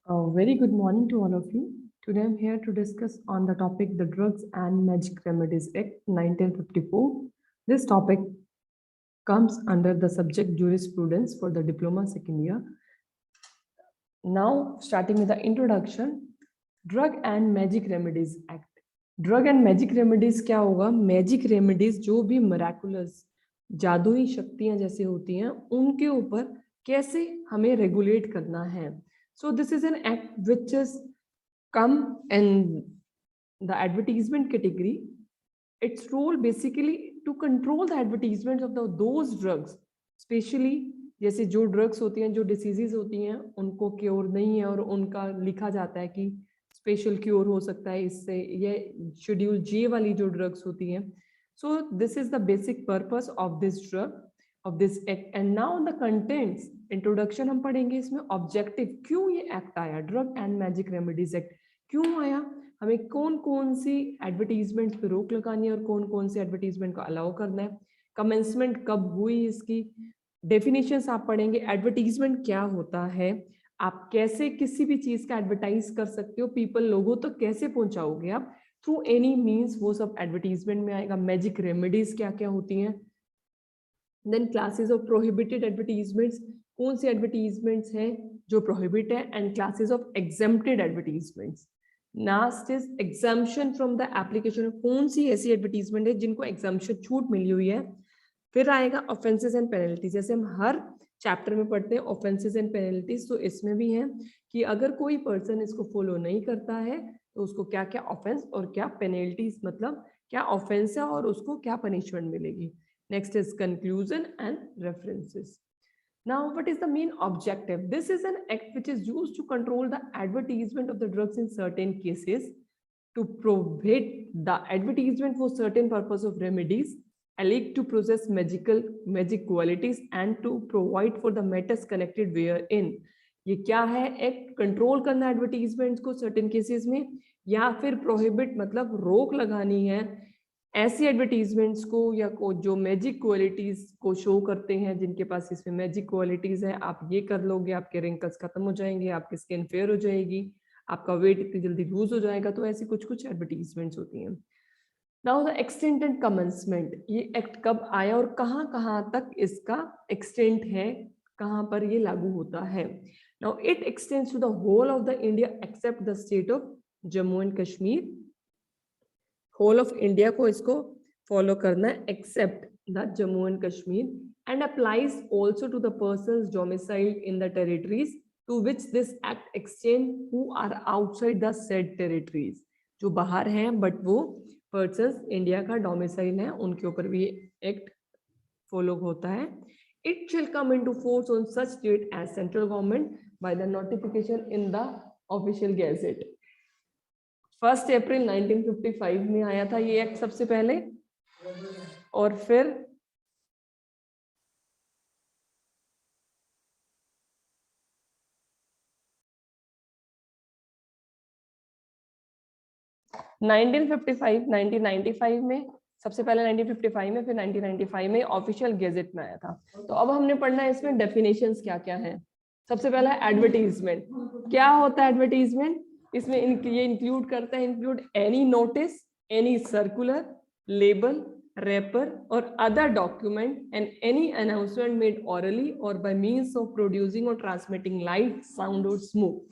A very good morning to all of you. Today I'm here to discuss on the topic the Drugs and Magic Remedies Act 1954. This topic comes under the subject jurisprudence for the diploma second year. Now starting with the introduction, Drug and Magic Remedies Act. Drug and magic remedies क्या होगा? Magic remedies जो भी miraculous जादुई शक्तियां जैसे होती हैं उनके ऊपर कैसे हमें रेगुलेट करना है. So this is an act which has come in the advertisement category. Its role basically to control the advertisements of those drugs, especially जैसे जो ड्रग्स होती हैं, जो डिसीजेज होती हैं, उनको क्योर नहीं है और उनका लिखा जाता है कि स्पेशल क्योर हो सकता है इससे, ये शेड्यूल जे वाली जो ड्रग्स होती हैं. So this is the basic purpose of this drug of this act. And now the contents, introduction हम पढ़ेंगे इसमें. ऑब्जेक्टिव, क्यों ये एक्ट आया, drug and magic remedies act क्यों आया, हमें कौन कौन सी एडवर्टीजमेंट पे रोक लगानी है और कौन कौन सी एडवर्टीजमेंट को अलाउ करना है, कमेंसमेंट कब हुई इसकी, डेफिनेशंस आप पढ़ेंगे, एडवर्टीजमेंट क्या होता है, आप कैसे किसी भी चीज का एडवर्टाइज कर सकते हो, पीपल लोगों तक तो कैसे पहुंचाओगे आप थ्रू एनी मींस, वो सब एडवर्टीजमेंट में आएगा. मैजिक रेमेडीज क्या क्या होती हैं. Then classes of prohibited advertisements, कौन सी एडवर्टीजमेंट्स हैं जो प्रोहिबिट है, and classes of exempted advertisements. Last is exemption from the application, कौन सी ऐसी एडवर्टीजमेंट है जिनको एग्जाम्पशन छूट मिली हुई है. फिर आएगा ऑफेंसेस एंड पेनल्टीज, जैसे हम हर चैप्टर में पढ़ते हैं ऑफेंसेस एंड पेनल्टीज, तो इसमें भी है कि अगर कोई पर्सन इसको फॉलो नहीं करता है तो उसको क्या क्या ऑफेंस और क्या पेनल्टीज, मतलब क्या ऑफेंस है और उसको क्या पनिशमेंट मिलेगी. Next is conclusion and references. Now, what is the main objective? This is an act which is used to control the advertisement of the drugs in certain cases, to prohibit the advertisement for certain purpose of remedies, alleged to possess magic qualities, and to provide for the matters connected wherein. ये क्या है? Act control करना advertisements को certain cases में, या फिर prohibit मतलब रोक लगानी है ऐसी एडवर्टीजमेंट्स को या जो मैजिक क्वालिटीज को शो करते हैं, जिनके पास इसमें मैजिक क्वालिटीज है. आप ये कर लोगे, आपके रिंकल्स खत्म हो जाएंगे, आपकी स्किन फेयर हो जाएगी, आपका वेट इतनी जल्दी लूज हो जाएगा. तो ऐसी कुछ कुछ एडवर्टीजमेंट्स होती हैं. Now the extent and commencement, ये एक्ट कब आया और कहाँ तक इसका एक्सटेंट है, कहाँ पर ये लागू होता है. Now it extends to the whole of the India except the state of Jammu and Kashmir. Whole of India को इसको फॉलो करना है except the Jammu and Kashmir, and applies also to the persons domiciled in the territories to which this act extend who are outside the said territories. जो बाहर हैं but वो persons India का domicile है, उनके ऊपर भी एक्ट फॉलो होता है. It shall come into force on such date as central government by the notification in the official gazette. 1 अप्रैल 1955 में आया था ये एक्ट सबसे पहले, और फिर नाइनटीन 1995 में सबसे पहले, 1955 में, फिर 1995 में ऑफिशियल गैजेट में आया था. तो अब हमने पढ़ना है इसमें डेफिनेशंस क्या क्या है. सबसे पहला एडवर्टीजमेंट. क्या होता है एडवर्टीजमेंट? इसमें ये इंक्लूड करता है, include any notice, any circular, label, wrapper or other document and any announcement made orally or by means of producing or transmitting light, sound or smoke.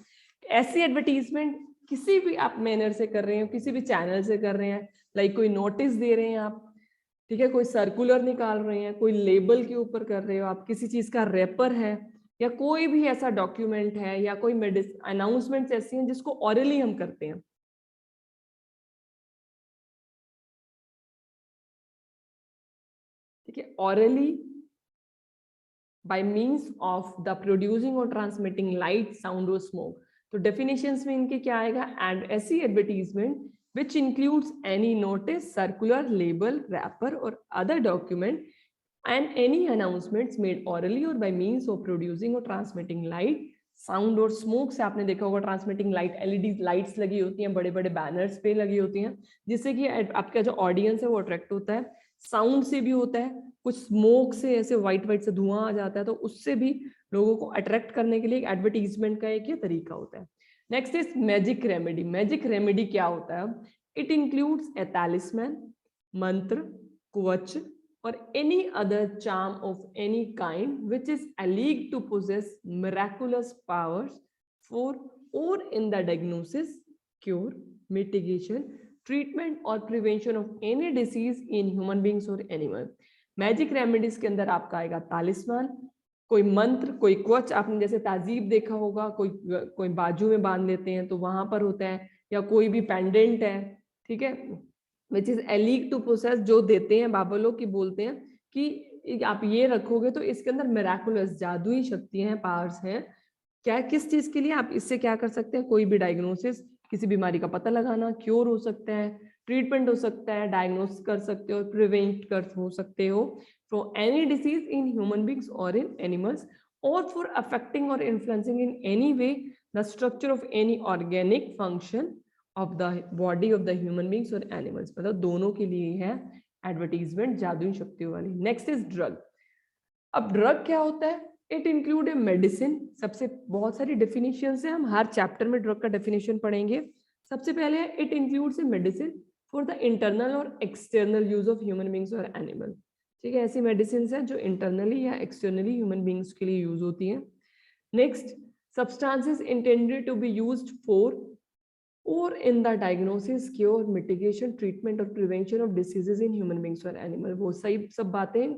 ऐसी एडवर्टीजमेंट किसी भी आप मैनर से कर रहे हैं, किसी भी चैनल से कर रहे हैं, लाइक कोई नोटिस दे रहे हैं आप, ठीक है, कोई सर्कुलर निकाल रहे हैं, कोई लेबल के ऊपर कर रहे हो आप, किसी चीज का रैपर है, या कोई भी ऐसा डॉक्यूमेंट है, या कोई अनाउंसमेंट्स ऐसी हैं जिसको ऑरली हम करते हैं. ठीक है, hourly bye means of the producing or transmitting light, sound or smoke. तो डेफिनेशंस में इनके क्या आएगा? एंड ऐसी advertisement which includes any notice, circular, label, wrapper or other document and any announcements made orally or by means of producing or transmitting light, sound और smoke. से आपने देखा होगा ट्रांसमिटिंग लाइट, एलईडी लाइट्स लगी होती हैं, बड़े बड़े बैनर्स पे लगी होती हैं, जिससे कि आपका जो ऑडियंस है वो अट्रैक्ट होता है. साउंड से भी होता है, कुछ स्मोक से ऐसे व्हाइट व्हाइट से धुआं आ जाता है, तो उससे भी लोगों को अट्रैक्ट करने के लिए एडवर्टीजमेंट का एक ये तरीका होता है। Next is magic remedy. Magic remedy क्या होता है? इट इंक्लूड्स ए talisman, मंत्र, कवच or any other charm of any kind which is alleged to possess miraculous powers for or in the diagnosis, cure, mitigation, treatment or prevention of any disease in human beings or animal. Magic remedies के अंदर आपका आएगा तालिस्मान, कोई मंत्र, कोई कवच, आपने जैसे ताजीब देखा होगा, कोई बाजू में बांध लेते हैं तो वहां पर होता है, या कोई भी पेंडेंट है, ठीक है, विच इज एलीग टू प्रोसेस, जो देते हैं बाबा लोग की, बोलते हैं कि आप ये रखोगे तो इसके अंदर मिराकुलस जादुई शक्तियां हैं, पावर्स हैं। क्या, किस चीज के लिए? आप इससे क्या कर सकते हैं? कोई भी डायग्नोसिस, किसी बीमारी का पता लगाना, क्योर हो सकता है, ट्रीटमेंट हो सकता है, डायग्नोस कर सकते हो, प्रिवेंट कर हो सकते हो from any disease in human beings और इन एनिमल्स, और फॉर अफेक्टिंग और influencing in any way the structure of any organic function of the body of the human beings और एनिमल्स। मतलब दोनों के लिए है एडवर्टीजमेंट जादुई शक्तियों वाली। Next is drug. अब ड्रग क्या होता है? It include a medicine. सबसे बहुत सारी डेफिनेशन है, हम हर चैप्टर में ड्रग का डेफिनेशन पढ़ेंगे। सबसे पहले है it includes a medicine for the internal or external use of human beings or animal. ठीक है, ऐसी मेडिसिन है जो इंटरनली या एक्सटर्नली ह्यूमन बींग्स के लिए यूज होती है। Next, substances intended to be used for or in the diagnosis, cure, mitigation, treatment और prevention of diseases in human beings और animal। वो सही सब बातें,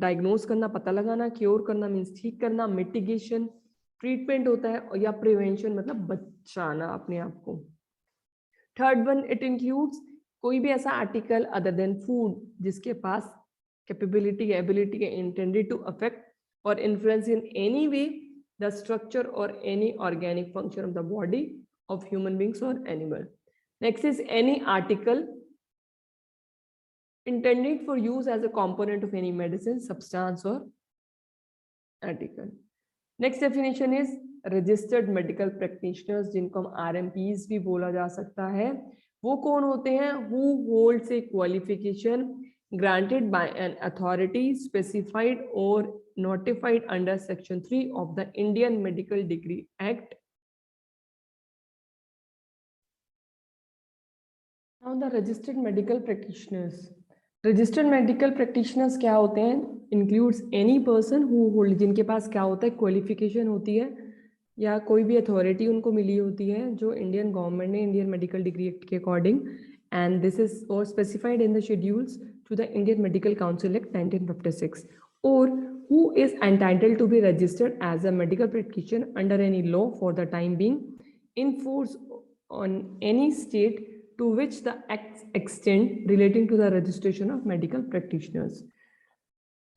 डायग्नोस करना, पता लगाना, क्योर करना मीन्स ठीक करना, मिटिगेशन ट्रीटमेंट होता है, और या प्रिवेंशन मतलब बचाना अपने आप को। थर्ड वन, इट इंक्लूड्स कोई भी ऐसा आर्टिकल अदर देन फूड जिसके पास capability, ability intended to affect or influence in any way the structure or any organic function of the body of human beings or animal. Next is any article intended for use as a component of any medicine, substance or article. Next definition is registered medical practitioners, जिनको हम RMPs भी बोला जा सकता है। वो कौन होते हैं? Who holds a qualification granted by an authority specified or notified under Section 3 of the Indian Medical Degree Act. Now the registered medical practitioners. Registered medical practitioners क्या होते हैं? Includes any person who hold, जिनके पास क्या होता है? Qualification होती है या कोई भी अथॉरिटी उनको मिली होती है जो इंडियन गवर्नमेंट ने इंडियन मेडिकल डिग्री एक्ट के according, and this is or specified in the schedules to the Indian medical council act 1956, और who is entitled to be registered as a medical practitioner under any law for the time being in force on any state to which the acts extend relating to the registration of medical practitioners.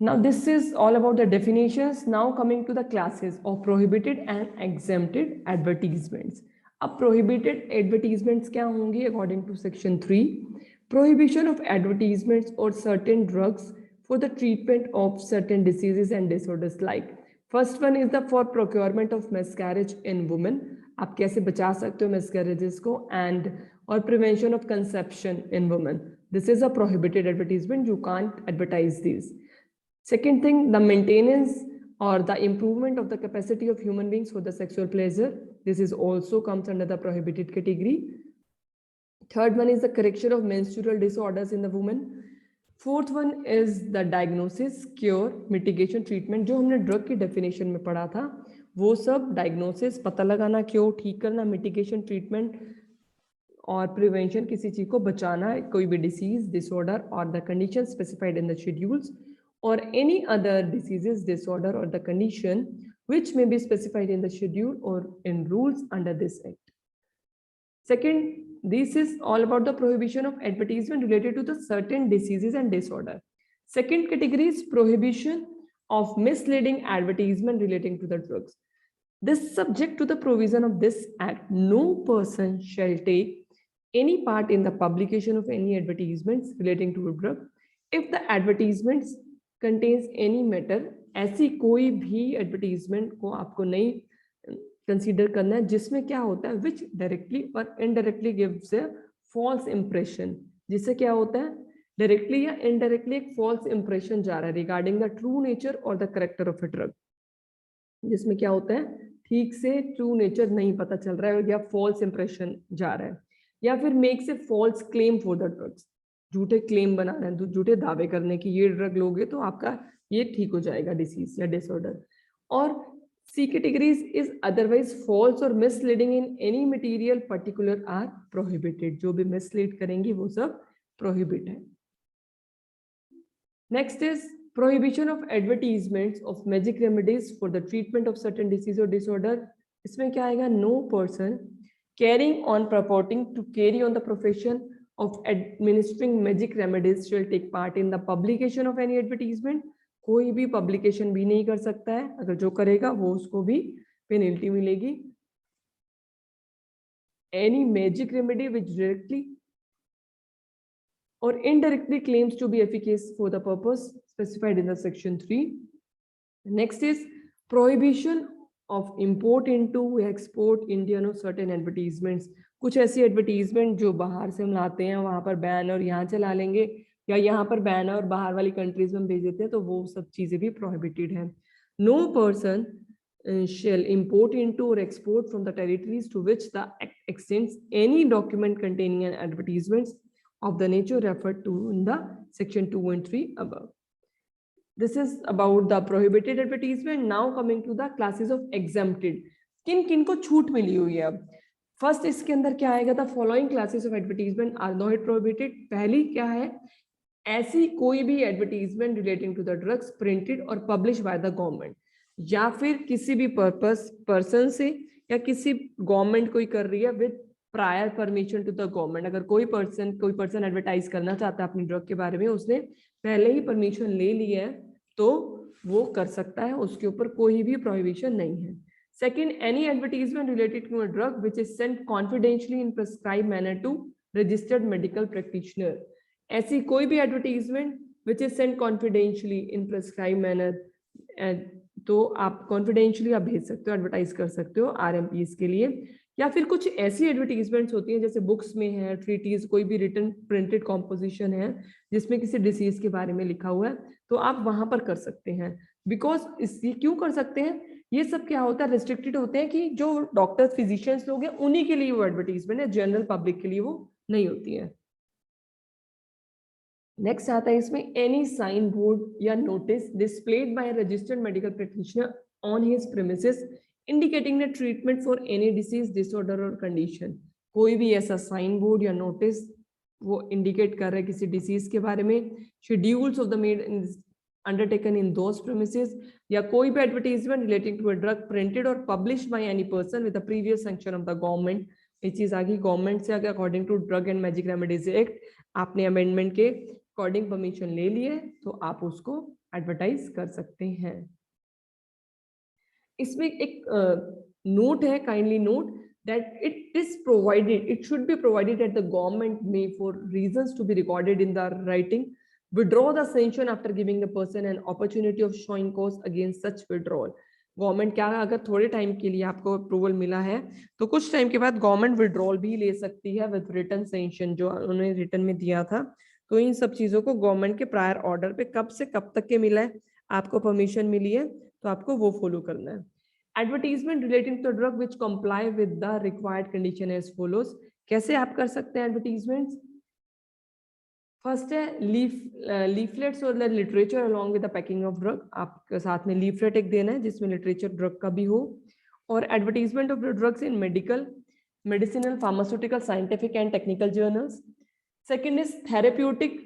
Now this is all about the definitions. Now coming to the classes of prohibited and exempted advertisements. अब prohibited advertisements क्या होंगी according to section 3? Prohibition of advertisements or certain drugs for the treatment of certain diseases and disorders, like first one is the for procurement of miscarriage in women. आप कैसे बचा सकते हो miscarriages को, and or prevention of conception in women. This is a prohibited advertisement. You can't advertise these. Second thing, the maintenance or the improvement of the capacity of human beings for the sexual pleasure. This is also comes under the prohibited category. Third one is the correction of menstrual disorders in the woman. Fourth one is the diagnosis, cure, mitigation, treatment. जो हमने drug की definition में पढ़ा था वो सब diagnosis, पता लगाना, क्योर, ठीक करना, मिटिगेशन, ट्रीटमेंट और प्रिवेंशन, किसी चीज को बचाना, कोई भी डिसीज, डिसऑर्डर और the condition specified in the schedules, और एनी अदर डिसीजेस, डिसऑर्डर और the condition which may be specified in the schedule or in rules under this act. Second, this is all about the prohibition of advertisement related to the certain diseases and disorder. Second category is prohibition of misleading advertisement relating to the drugs. This subject to the provision of this act, no person shall take any part in the publication of any advertisements relating to a drug if the advertisements contains any matter. ऐसी कोई भी advertisement को आपको नहीं consider करना है जिसमें क्या होता है which directly or indirectly gives a false impression, जिससे क्या होता है डायरेक्टली या इनडायरेक्टली एक फॉल्स इंप्रेशन जा रहा है रिगार्डिंग द ट्रू नेचर और the character of a drug. जिसमें क्या होता है, ठीक से ट्रू नेचर नहीं पता चल रहा है या फॉल्स इंप्रेशन जा रहा है, या फिर makes a false claim for the drugs, झूठे क्लेम बनाना है, झूठे दावे करने की ये ड्रग लोगे तो आपका ये ठीक हो जाएगा डिसीज या डिसऑर्डर। और C categories is otherwise false or misleading in any material particular are prohibited, जो भी मिसलीड करेंगी वो सब प्रोहिबिट है। Next is prohibition of advertisements of magic remedies for the treatment of certain disease or disorder। इसमें क्या आएगा, no person carrying on purporting to carry on the profession of administering magic remedies shall take part in the publication of any advertisement। कोई भी publication भी नहीं कर सकता है, अगर जो करेगा वो उसको भी पेनल्टी मिलेगी। any magic remedy which directly or indirectly claims to be efficacious for the purpose specified in the section 3। Next is prohibition of import into export Indian or certain advertisements। कुछ ऐसी एडवर्टीजमेंट जो बाहर से हम लाते हैं वहां पर बैन और यहाँ चला लेंगे, या यहाँ पर बैन और बाहर वाली कंट्रीज में भेज देते हैं, तो वो सब चीजें भी प्रोहिबिटेड है। No person shall import into or export from the territories to which the act extends any document containing an advertisements of the nature referred to in the section 2 and 3 above। This is about the prohibited advertisement। Now coming to the classes of exempted। किन किन को छूट मिली हुई है। अब first इसके अंदर क्या आएगा, the following classes of advertisement are not prohibited. पहली क्या है, ऐसी कोई भी advertisement relating to the drugs printed or publish by the government, या फिर किसी भी पर्सन से, या किसी गवर्नमेंट कोई कर रही है with prior permission to the government. अगर कोई पर्सन एडवर्टाइज करना चाहता है अपनी ड्रग के बारे में, उसने पहले ही परमिशन ले ली है, तो वो कर सकता है, उसके ऊपर कोई भी प्रोहिबिशन नहीं है। Second, any advertisement related to a drug which is sent confidentially in prescribed manner to registered medical practitioner. ऐसी कोई भी advertisement which is sent confidentially in prescribed manner, तो आप कॉन्फिडेंशियली आप भेज सकते हो, एडवर्टाइज कर सकते हो आरएमपीज के लिए। या फिर कुछ ऐसी एडवर्टीजमेंट्स होती हैं जैसे बुक्स में है, ट्रीटीज, कोई भी रिटन प्रिंटेड कॉम्पोजिशन है जिसमें किसी डिसीज के बारे में लिखा हुआ है, तो आप वहां पर कर सकते हैं। बिकॉज ये क्यों कर सकते हैं, ये सब क्या होता है, रिस्ट्रिक्टेड होते हैं कि जो डॉक्टर्स फिजिशियंस लोग हैं उन्हीं के लिए वो एडवर्टीजमेंट है, जनरल पब्लिक के लिए वो नहीं होती है। नेक्स्ट आता है इसमें, एनी साइन बोर्ड या notice displayed by registered medical practitioner on his premises indicating the treatment for any disease disorder or condition. कोई भी ऐसा साइन बोर्ड या नोटिस वो इंडिकेट कर रहा है किसी डिसीज के बारे में, schedules of the made undertaken in those premises, या कोई भी advertisement relating to a drug printed or publish by any person with the previous sanction of the government. ये चीज आ गई गवर्नमेंट से, अगर according to drug and magic remedies act आपने अमेंडमेंट के अकॉर्डिंग परमिशन ले लिए तो आप उसको एडवर्टाइज कर सकते हैं। इसमें एक नोट है, kindly note that it is provided, it should be provided that the government may, for reasons to be recorded in the writing, withdraw the sanction after giving the person an opportunity of showing cause against such withdrawal। Government क्या, अगर थोड़े time के लिए आपको approval मिला है तो कुछ टाइम के बाद गवर्नमेंट विड्रॉल भी ले सकती है विद रिटन सैंक्शन, जो उन्होंने रिटन में दिया था। तो इन सब चीजों को गवर्नमेंट के प्रायर ऑर्डर पे कब से कब तक के मिला है, आपको परमिशन मिली है, तो आपको वो फॉलो करना है। Advertisement relating to drug which comply with the required condition as follows. कैसे आप कर सकते हैं एडवर्टीजमेंट्स, फर्स्ट है लीफलेट्स और literature along with the packing of drug. आपके साथ में लीफलेट एक देना है जिसमें लिटरेचर ड्रग का भी हो। और advertisement of drugs in medical, medicinal, pharmaceutical, scientific and technical journals. Second is therapeutic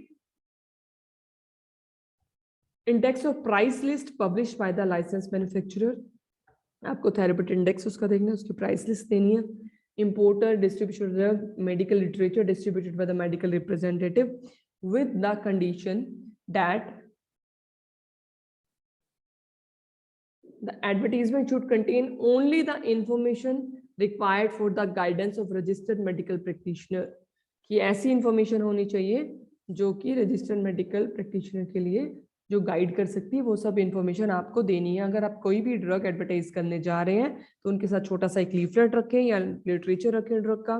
index of price list publish by the license manufacturer. आपको थेरेप्यूटिक इंडेक्स उसका देखना है, उसकी प्राइस लिस्ट देनी है। Importer, distributor, medical literature distributed by the medical representative with the condition that the advertisement should contain only the information required for the guidance of registered medical practitioner। कि ऐसी information होनी चाहिए जो कि registered medical practitioner के लिए जो guide कर सकती है, वो सब इंफॉर्मेशन आपको देनी है। अगर आप कोई भी ड्रग एडवर्टाइज करने जा रहे हैं तो उनके साथ छोटा सा एक लीफलेट रखें या लिटरेचर रखें ड्रग का,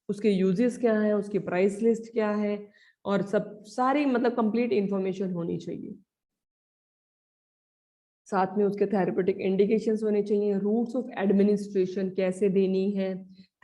उसके यूजेस क्या है, उसकी प्राइस लिस्ट क्या है, और सब सारी मतलब कंप्लीट इंफॉर्मेशन होनी चाहिए। साथ में उसके थेरेपेटिक इंडिकेशंस होने चाहिए, रूट्स ऑफ एडमिनिस्ट्रेशन कैसे देनी है,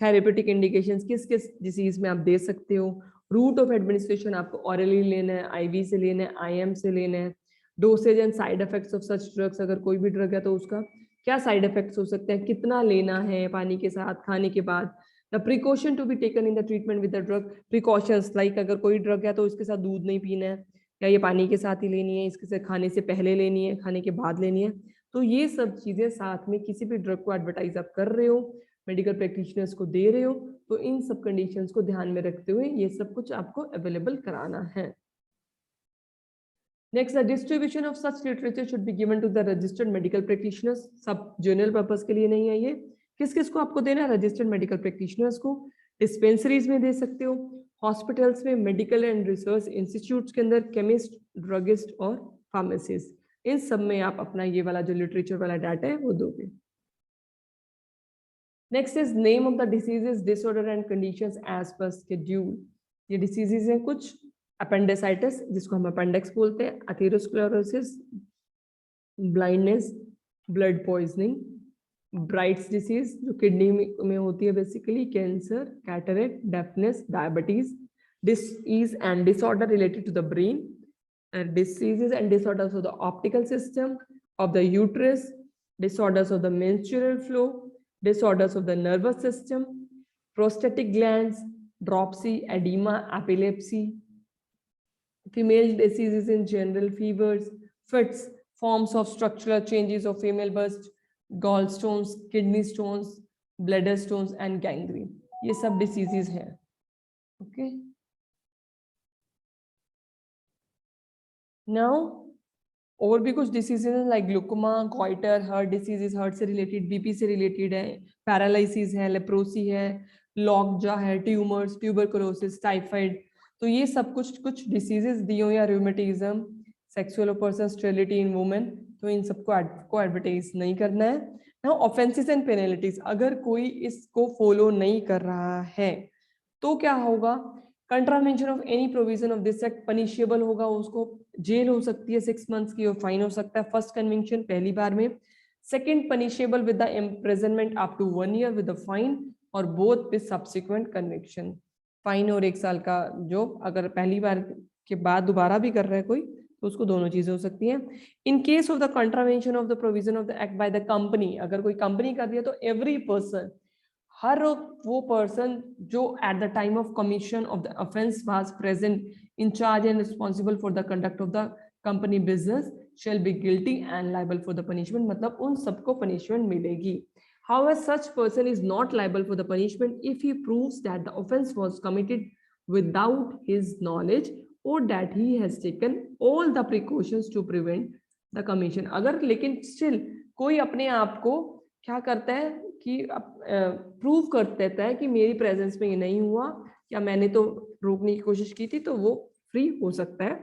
थेरेपेटिक इंडिकेशंस किस किस डिसीज में आप दे सकते हो, रूट ऑफ एडमिनिस्ट्रेशन आपको ऑरली लेना है, आईवी से लेना है, आईएम से लेना है, dosage and side effects of such drugs, अगर कोई भी ड्रग है तो उसका क्या साइड इफेक्ट्स हो सकते हैं, कितना लेना है पानी के साथ, खाने के बाद, the precaution to be taken in the treatment with the drug, precautions like अगर कोई ड्रग है तो इसके साथ दूध नहीं पीना है, या ये पानी के साथ ही लेनी है, इसके साथ खाने से पहले लेनी है, खाने के बाद लेनी है। तो ये सब चीजें साथ में किसी भी ड्रग को एडवर्टाइज आप कर रहे हो, मेडिकल प्रैक्टिशनर्स को दे रहे हो, तो इन सब कंडीशंस को ध्यान में रखते हुए ये सब कुछ आपको अवेलेबल कराना है। Next, the distribution of such literature should be given to the registered medical practitioners. सब जनरल पर्पस के लिए नहीं है ये, किस किस को आपको देना है, रजिस्टर्ड मेडिकल प्रैक्टिशनर्स को, डिस्पेंसरीज में दे सकते हो, हॉस्पिटल्स में, मेडिकल एंड रिसर्च इंस्टीट्यूट्स के अंदर, केमिस्ट, ड्रगिस्ट और फार्मासिस्ट, इन सब में आप अपना ये वाला जो लिटरेचर वाला डाटा है वो दोगे। Next is name of the diseases, disorder and conditions as per schedule. ये डिसीजेस हैं कुछ, अपेंडिसाइटिस जिसको हम अपेंडिक्स बोलते हैं, atherosclerosis, blindness, blood poisoning, Bright's disease जो किडनी में होती है basically, cancer, cataract, deafness, diabetes, disease and disorder related to the brain, diseases and disorders of the optical system, of the uterus, disorders of the menstrual flow, disorders of the nervous system, prostatic glands, dropsy, edema, epilepsy, female diseases in general, fevers, fits, forms of structural changes of female breast, gallstones, kidney stones, bladder stones and gangrene. ये सब diseases हैं. Okay. Now, और भी कुछ diseases हैं like glaucoma, goitre, heart diseases, heart से related, BP से related है, पैरालिसिस है, लेप्रोसी है, लॉकजा है, ट्यूमर्स, ट्यूबरकुलोसिस, टाइफाइड, तो ये सब कुछ डिसीजेज दियो, या रूमेटिज्म, सेक्सुअल पर्सन स्टेरिलिटी इन वुमेन, तो इन सबको एडवर्टाइज नहीं करना है। नाउ ऑफेंसेस एंड पेनल्टीज, अगर कोई इसको फॉलो नहीं कर रहा है तो क्या होगा, contravention of any provision of this act punishable होगा, उसको जेल हो सकती है 6 months की और फाइन हो सकता है, फर्स्ट कन्विक्शन पहली बार में, second punishable with the imprisonment up to 1 year with the fine, or both with subsequent conviction, fine और 1 साल का जो अगर पहली बार के बाद दोबारा भी कर रहा है कोई तो उसको दोनों चीजें हो सकती हैं। In case of the contravention of the provision of the act by the company, अगर कोई कंपनी कर दिया तो एवरी पर्सन, हर वो पर्सन जो at the time of commission of the offence was present in charge and responsible for the conduct of the company business shall be guilty and liable for the punishment, मतलब उन सबको punishment मिलेगी। However, such person is not liable for the punishment if he proves that the offense was committed without his knowledge or that he has taken all the precautions to prevent the commission. अगर लेकिन still कोई अपने आप को क्या करता है कि प्रूव कर देता है कि मेरी प्रेजेंस में ये नहीं हुआ या मैंने तो रोकने की कोशिश की थी, तो वो फ्री हो सकता है।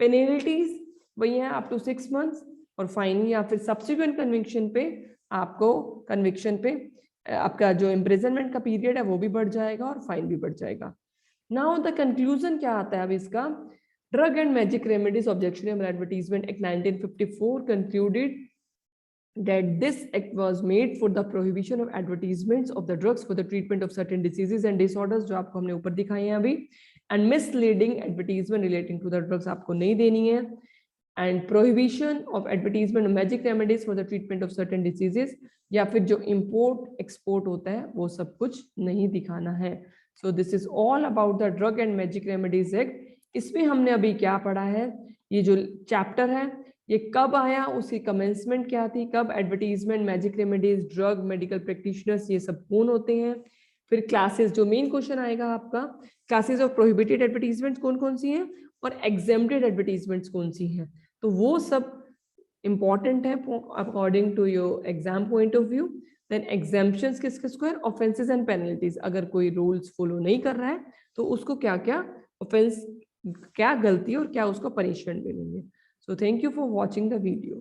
पेनल्टीज वही है अप टू 6 months और फाइन, या फिर सब्सिक्वेंट कन्विक्शन पे आपको कन्विक्शन पे आपका जो इम्प्रिजनमेंट का पीरियड है वो भी बढ़ जाएगा और फाइन भी बढ़ जाएगा। नाउ द कंक्लूजन क्या आता है अब इसका, drug and magic remedies objectionable advertisement act 1954 concluded that this act was made for the prohibition of advertisements of the drugs for the treatment of certain diseases and disorders, जो आपको हमने ऊपर दिखाए हैं अभी, and misleading advertisement relating to the drugs आपको नहीं देनी है, and prohibition of advertisement of magic remedies for the treatment of certain diseases, या फिर जो import export होता है वो सब कुछ नहीं दिखाना है। So this is all about the drug and magic remedies act। इसमें हमने अभी क्या पढ़ा है, ये जो चैप्टर है ये कब आया, उसकी कमेंसमेंट क्या थी, कब advertisement, magic remedies, drug, medical practitioners ये सब कौन होते हैं, फिर क्लासेस, जो मेन क्वेश्चन आएगा आपका, क्लासेस ऑफ प्रोहिबिटेड एडवर्टीजमेंट्स कौन कौन सी हैं और एग्जेम्प्टेड एडवर्टीजमेंट्स कौन सी हैं, तो वो सब इंपॉर्टेंट है according to your exam point of view. Then exemptions किस किसको है, ऑफेंसेस एंड पेनल्टीज, अगर कोई रूल्स फॉलो नहीं कर रहा है तो उसको क्या क्या ऑफेंस, क्या गलती और क्या उसको पनिशमेंट मिलेंगे। So thank you for watching the video.